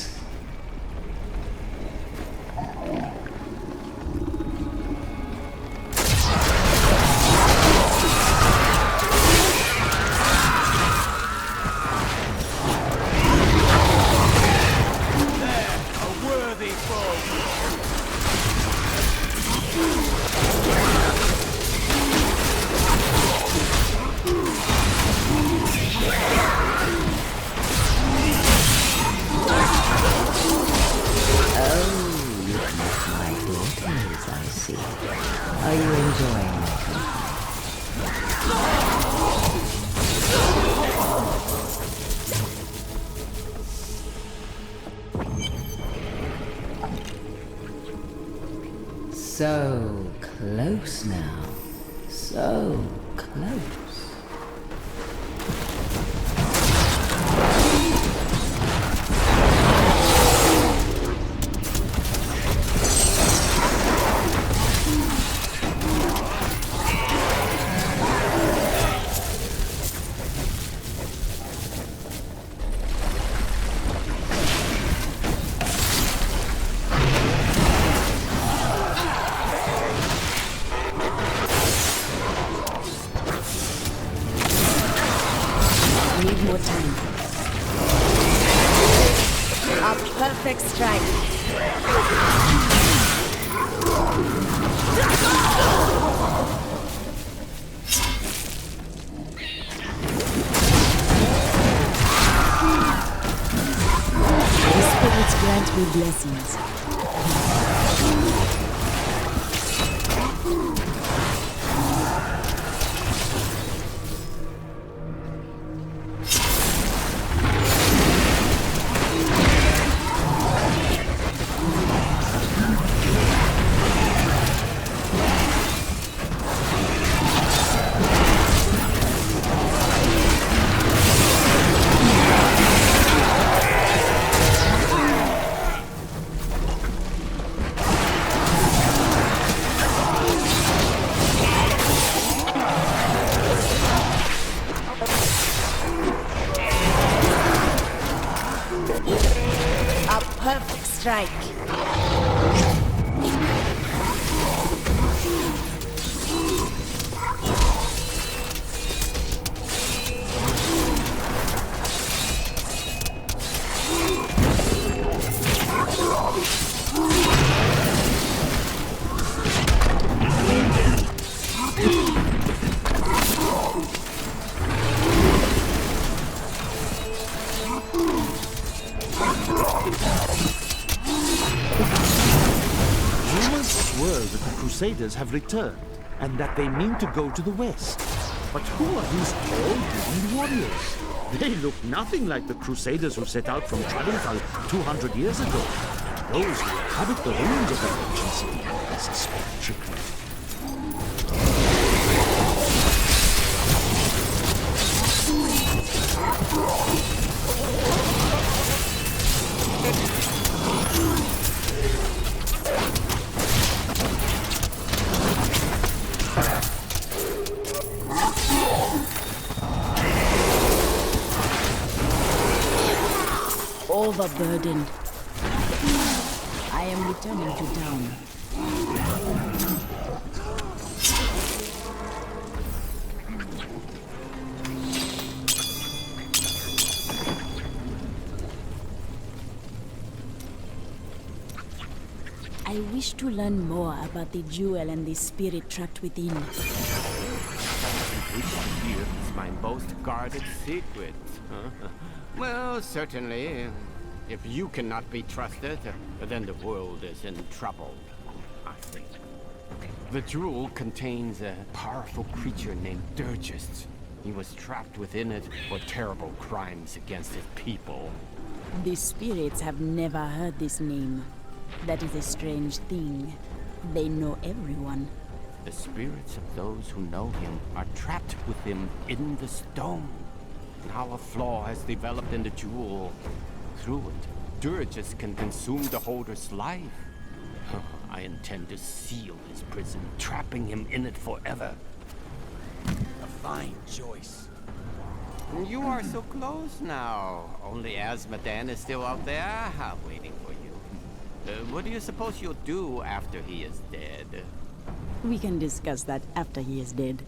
So close now. So close. Need more time. A perfect strike. The spirits grant me blessings. A perfect strike. Rumors swirl that the Crusaders have returned, and that they mean to go to the west. But who are these tall, green warriors? They look nothing like the Crusaders who set out from Tradenthal 200 years ago. Those who inhabit the ruins of the ancient city suspect trickery. Overburdened. I am returning to town. I wish to learn more about the jewel and the spirit trapped within. Here is my most guarded secret. Well, certainly. If you cannot be trusted, then the world is in trouble, I think. The jewel contains a powerful creature named Dirgist. He was trapped within it for terrible crimes against his people. The spirits have never heard this name. That is a strange thing. They know everyone. The spirits of those who know him are trapped with him in the stone. Now a flaw has developed in the jewel. Through it, Dirges can consume the holder's life. I intend to seal his prison, trapping him in it forever. A fine choice. You are so close now. Only Azmodan is still out there, waiting for you. What do you suppose you'll do after he is dead? We can discuss that after he is dead.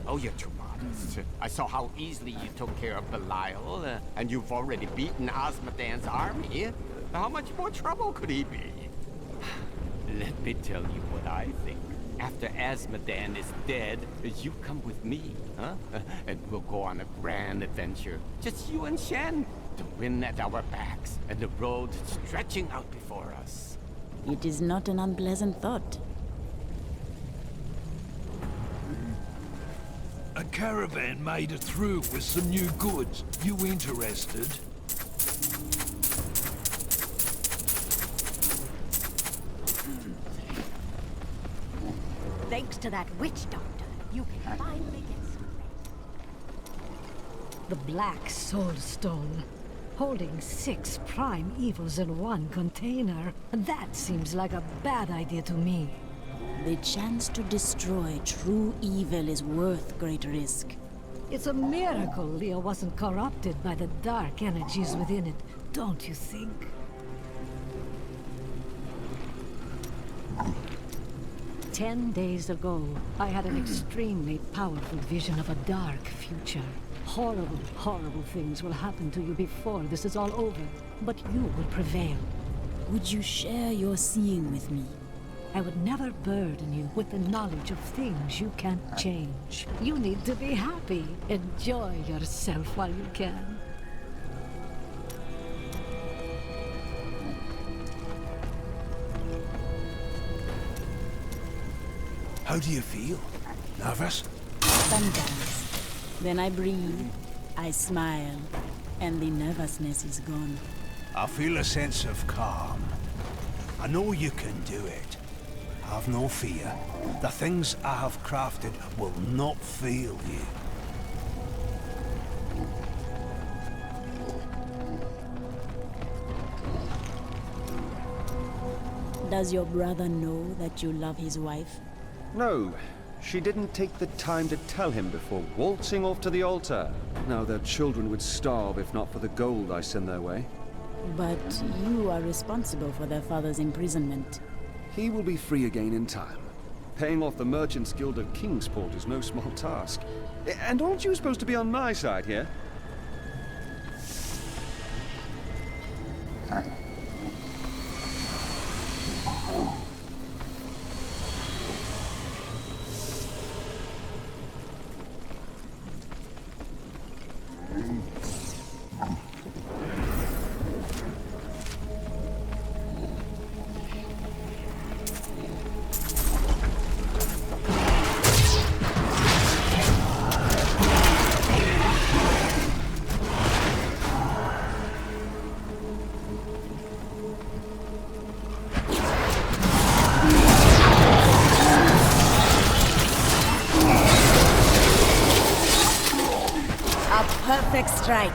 Oh, you're too modest. I saw how easily you took care of Belial, and you've already beaten Azmodan's army. How much more trouble could he be? Let me tell you what I think. After Azmodan is dead, you come with me, huh? And we'll go on a grand adventure. Just you and Shen. The wind at our backs, and the road stretching out before us. It is not an unpleasant thought. A caravan made it through with some new goods. You interested? thanks to that witch doctor, you can finally get some rest. The Black Soul Stone. Holding 6 prime evils in one container. That seems like a bad idea to me. The chance to destroy true evil is worth great risk. It's a miracle Leah wasn't corrupted by the dark energies within it, don't you think? 10 days ago, I had an extremely powerful vision of a dark future. Horrible, horrible things will happen to you before this is all over, but you will prevail. Would you share your seeing with me? I would never burden you with the knowledge of things you can't change. You need to be happy. Enjoy yourself while you can. How do you feel? Nervous? Sometimes. Then I breathe, I smile, and the nervousness is gone. I feel a sense of calm. I know you can do it. Have no fear. The things I have crafted will not fail you. Does your brother know that you love his wife? No. She didn't take the time to tell him before waltzing off to the altar. Now their children would starve if not for the gold I send their way. But you are responsible for their father's imprisonment. He will be free again in time. Paying off the Merchants Guild of Kingsport is no small task. And aren't you supposed to be on my side here? Perfect strike.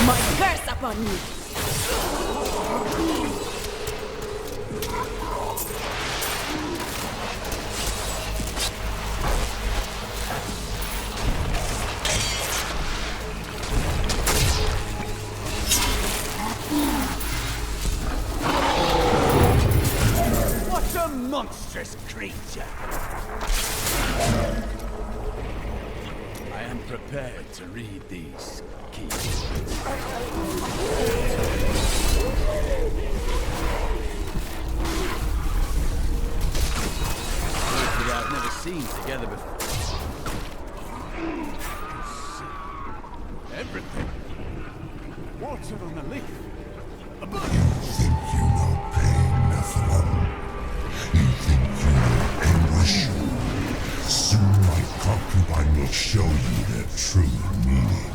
My curse upon you. Monstrous creature! I am prepared to read these keys. That I've never seen together before. Everything. Water on a leaf. A book. Think you know pain, Nephilim? You think you know anguish? Soon my concubine will show you their true meaning.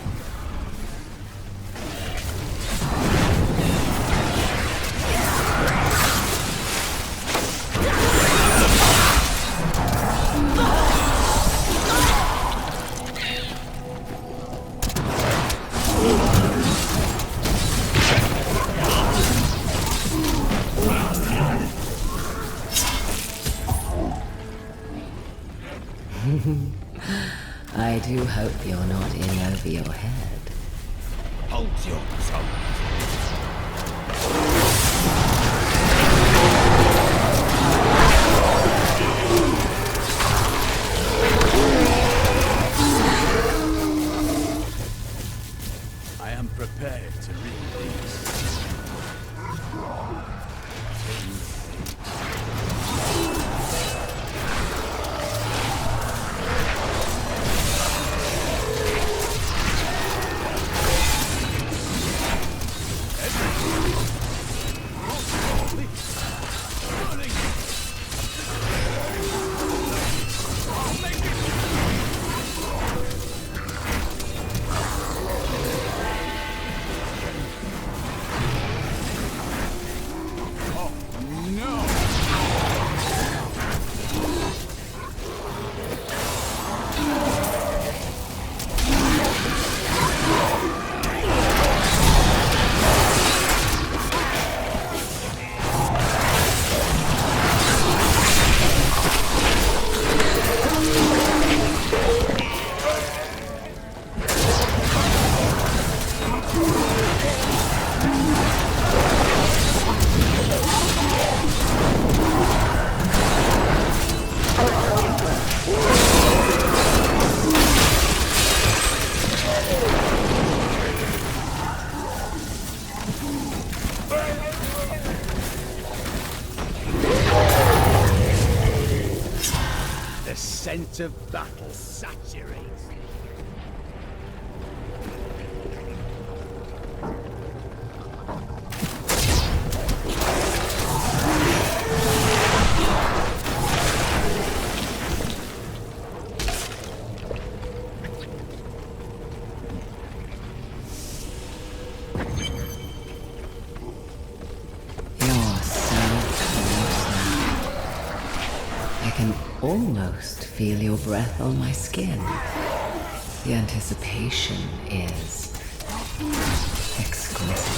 I do hope you're not in over your head. Hold your tongue. I am prepared to read these. scent of battle saturates. Almost feel your breath on my skin. The anticipation is exquisite.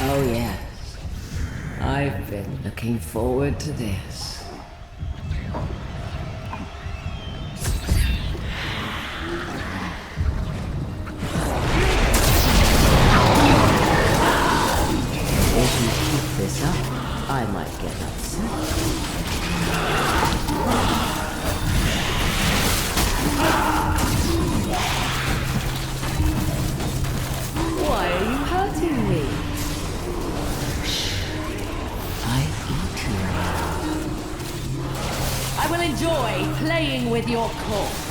Oh yes, I've been looking forward to this. If you keep this up, I might get upset. Why are you hurting me? I will enjoy playing with your corpse.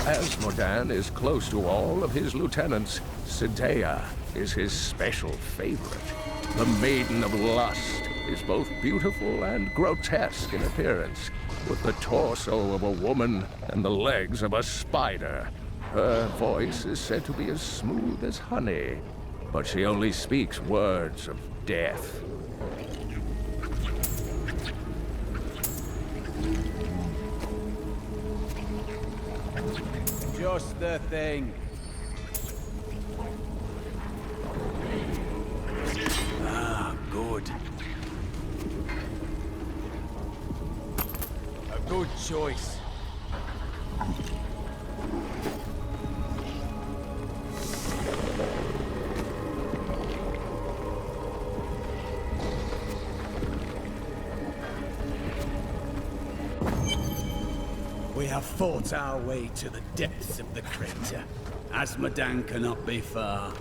Asmodan is close to all of his lieutenants. Sidea is his special favorite. The Maiden of Lust is both beautiful and grotesque in appearance, with the torso of a woman and the legs of a spider. Her voice is said to be as smooth as honey, but she only speaks words of death. Just the thing. Ah, good. A good choice. We have fought our way to the depths of the crater. Azmodan cannot be far.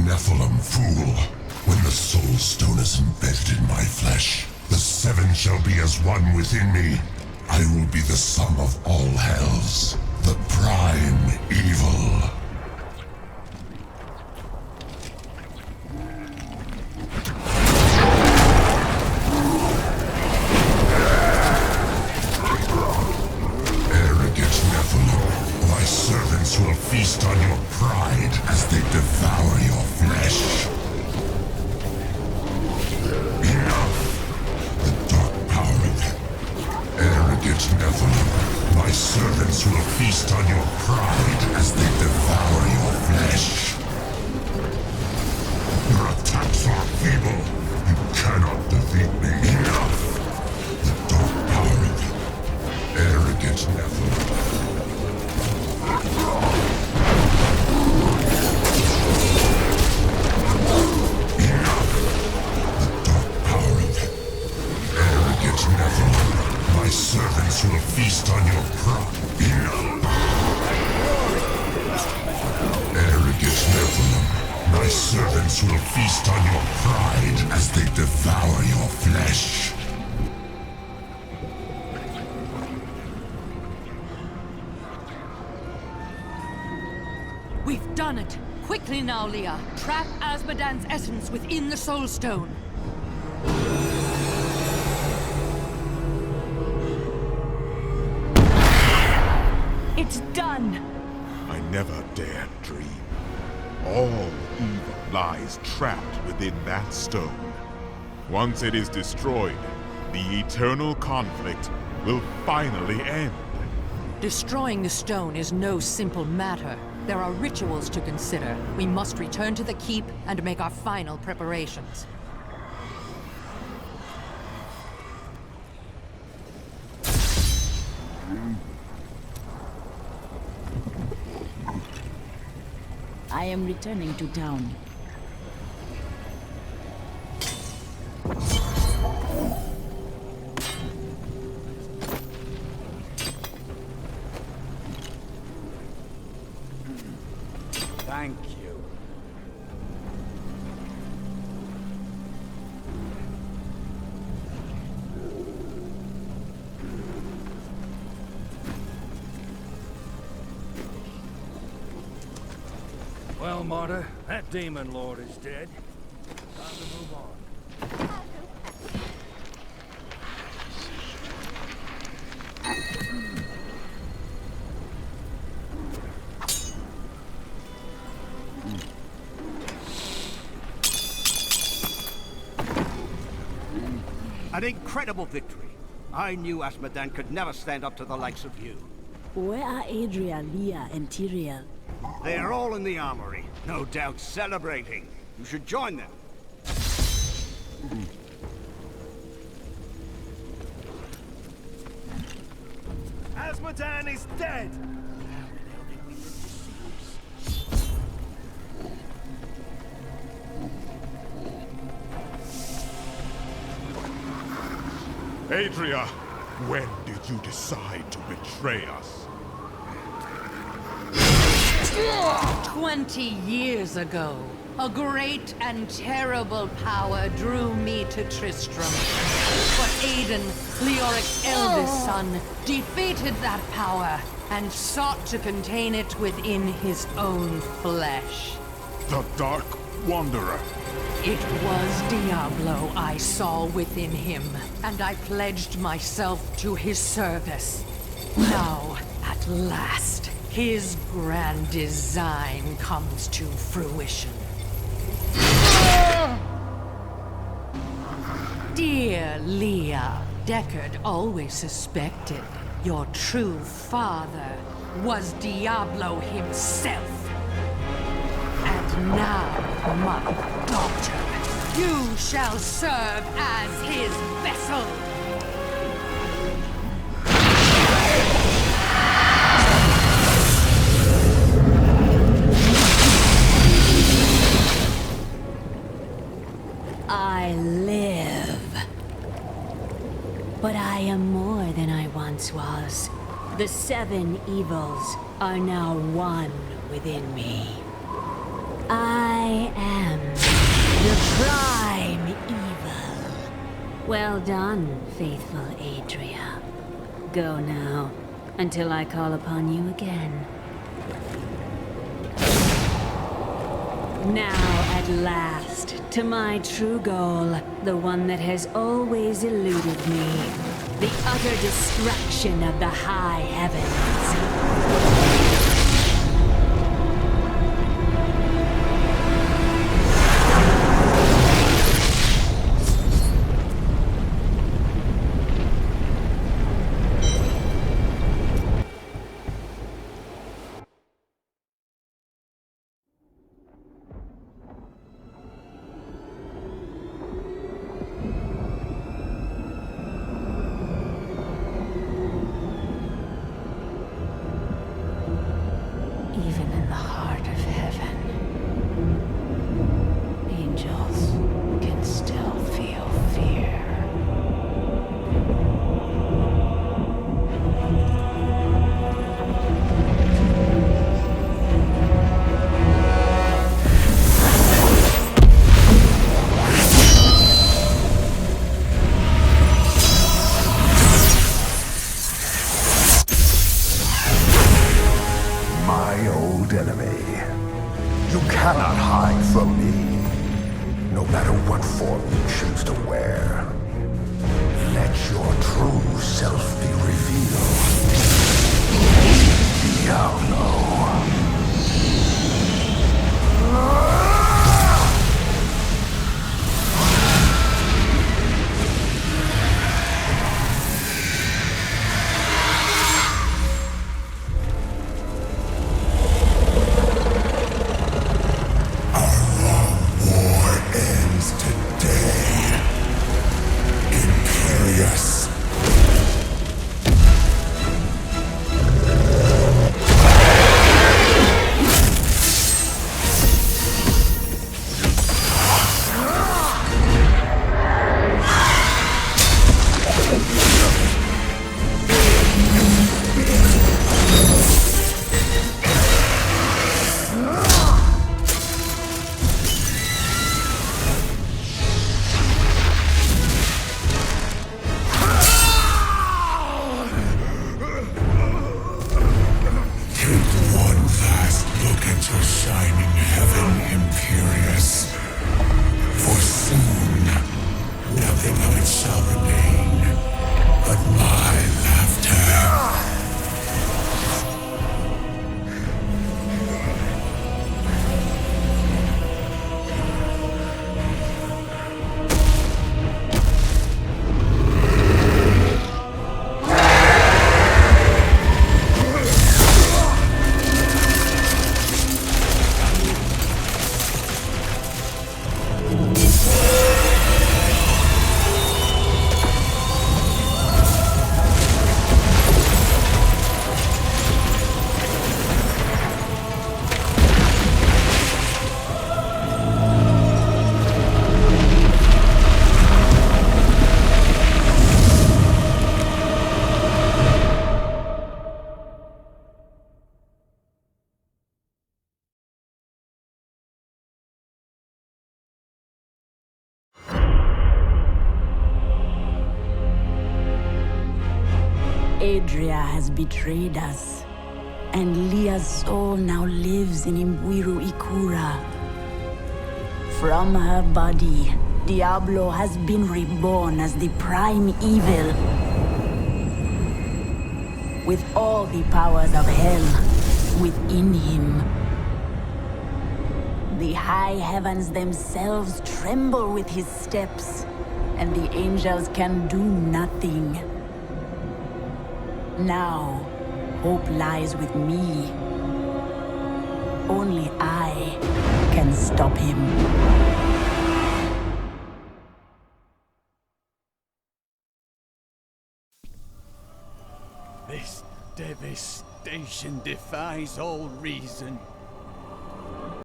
Nephilim, fool. When the soul stone is embedded in my flesh, the seven shall be as one within me. I will be the sum of all hells, the prime evil. Arrogant Nephilim, my servants will feast on your pride as they devour your flesh. Enough! The dark power of it. Arrogant Nephilim, my servants will feast on your pride as they devour your flesh. Your attacks are feeble. You cannot defeat me. Enough! The dark power of it. Arrogant Nephilim. My servants will feast on your pride. Arrogant Nephilim, my servants will feast on your pride as they devour your flesh. We've done it! Quickly now, Leah! Trap Azmodan's essence within the Soul Stone! It's done! I never dared dream. All evil lies trapped within that stone. Once it is destroyed, the eternal conflict will finally end. Destroying the stone is no simple matter. There are rituals to consider. We must return to the keep and make our final preparations. I am returning to town. Thank you. Well, Martyr, that demon lord is dead. Time to move on. An incredible victory. I knew Asmodan could never stand up to the likes of you. Where are Adria, Leah, and Tyrael? They are all in the armory, no doubt celebrating. You should join them. Asmodan is dead! Adria, when did you decide to betray us? 20 years ago, a great and terrible power drew me to Tristram. But Aiden, Leoric's eldest son, defeated that power and sought to contain it within his own flesh. The Dark Wanderer. It was Diablo I saw within him, and I pledged myself to his service. Now, at last, his grand design comes to fruition. Dear Leah, Deckard always suspected your true father was Diablo himself. And now, my daughter, you shall serve as his vessel. I live. But I am more than I once was. The 7 evils are now one within me. I am the prime evil. Well done, faithful Adria. Go now, until I call upon you again. Now, at last, to my true goal, the one that has always eluded me. The utter destruction of the high heavens. Even in the heart of heaven, angels can still feel fear. My old enemy. You cannot hide from me, no matter what form you choose to wear. Let your true self be revealed. Diablo. Adria has betrayed us, and Leah's soul now lives in Imbuiru Ikura. From her body, Diablo has been reborn as the prime evil, with all the powers of hell within him. The high heavens themselves tremble with his steps, and the angels can do nothing. Now, hope lies with me. Only I can stop him. This devastation defies all reason.